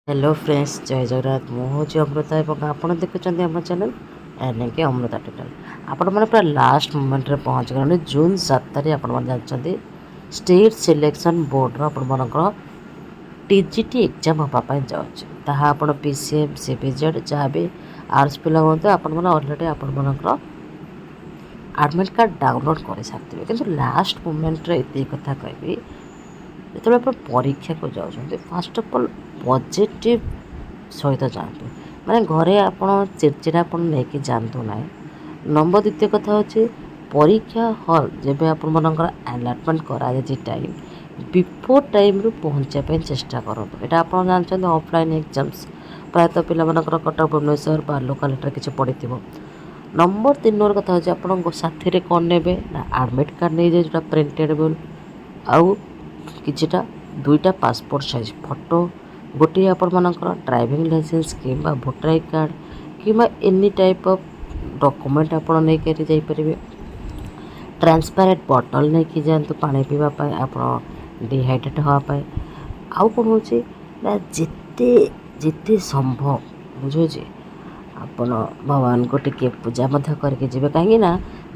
Hello friends जय जगन्नाथ मु हूँ अमृता और आपड़ देखुं आम चैनल एनके अमृता टोटाल आपण मैंने पूरा लास्ट मोमेंट रे पहुँच गले जून 7 तारीख आपण जानते स्टेट सिलेक्शन बोर्ड रो टीजीटी एग्जाम हाँपाई जाऊँ पीसीएम सीबीजेड जहाँ भी आर्ट्स पिला हूँ आपण अलरेडी आपर एडमिट कार्ड डाउनलोड कर सारी कि लास्ट मोमेंट रे ये कथा कहबी जो परीक्षा को जाऊँ फास्ट अफ अल पॉजिटिव सहित जातु माने घरे आपण चिड़चिड़ापन नहीं जातु ना नंबर द्वितीय कथा होची परीक्षा हॉल जब आपर अलॉटमेंट करा टाइम बिफोर टाइम रू पहुँचापी चेष्टा करूँ यहाँ आप जानते ऑफलाइन एग्जाम्स प्रायतः पिला कटक भुवनेश्वर लोकालिटी किसी पड़ी थी। नंबर 3 नंबर कथा होची आपण साथी कौन ने ना एडमिट कार्ड नहीं जाए जो प्रिंटेडेबल आउ किछिटा दुईटा पासपोर्ट साइज फोटो गोटे आपर ड्राइविंग लाइसेंस कि भोटर आई कार्ड कि एनी टाइप ऑफ डॉक्यूमेंट आप नहीं कर जाइपर ट्रांसपेरेंट बॉटल नहीं कि जातु पानी पीवाई आप डिहाइड्रेट हाँपाई आउ कौन हो जिते जिते संभव बुझे आपण भगवान को टिके पूजा करके जी कहीं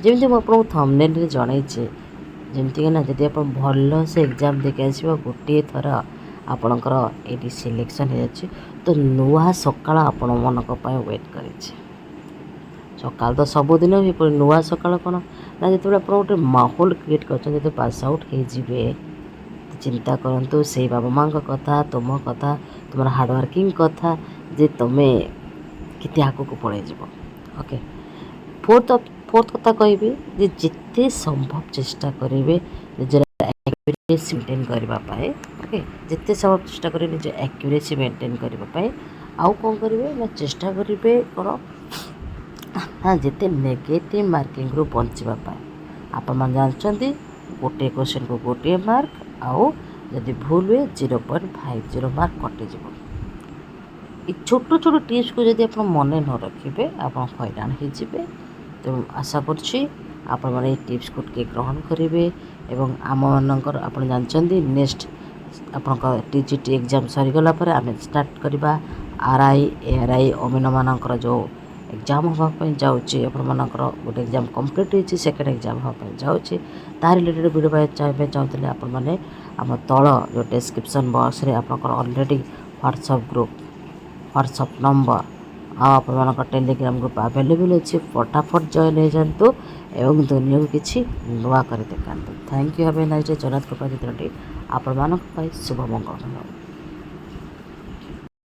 जमी मुझे थंबनेल जनई जमती ना जदि आप भल से एग्जाम देके आस गोटे थर आपणकर ये सिलेक्शन हो तो नुआ सकाळ आपण मनक वेट कर सकाल तो सबुदिन ही पड़े नुआ सकाळ कौन ना जो आप गोटे माहौल क्रिएट कर पास आउट हो चिंता करूँ से बाबा माँ कथा तुम कथा तुम हार्डवर्किंग कथा जे तुम्हें केते आगक पड़े ओके। फोर्थ कथा कहबी जे जिते संभव चेष्टा करेंगे निजर एक्यूरेसी मेंटेन करने ओके जिते संभव चेष्टा करेंगे निज एक्यूरेसी मेंटेन करने आउ कौन करेंगे ना चेष्टा करेंगे कौन हाँ जिते नेगेटिव मार्किंग रू बचापी आपण जानते गोटे क्वेश्चन को गोटे मार्क आउ जदि भूल हुए 0.50 मार्क कटिज छोट छोट टिप्स को जब आप मन न रखिए आप हैरान होते तेणु आशा कर टिप्स को टे ग्रहण करेंगे एवं आम मानकर आप जानते नेक्स्ट आप टीजीटी एग्जाम सरीगला आम स्टार्ट करवा आरआई एआरआई अमीन मानकर जो एग्जाम हाँपाई जाऊँगी आपर गोटे एग्जाम कम्प्लीट होती सेकेंड एग्जाम हाँपाई जाऊँगी तार रिलेटेड वीडियो चाहिए चाहते आप आम तल जो डिस्क्रिप्शन बॉक्स रे आप already WhatsApp group WhatsApp number आप टेलीग्राम ग्रुप अवेलेबल अच्छी फटाफट जॉइन हो जातु एवं दुनिया को किसी नुआ कर देखा। Thank you have a nice day. Jagannath कृपा चित्रटी आपण शुभ मंगल।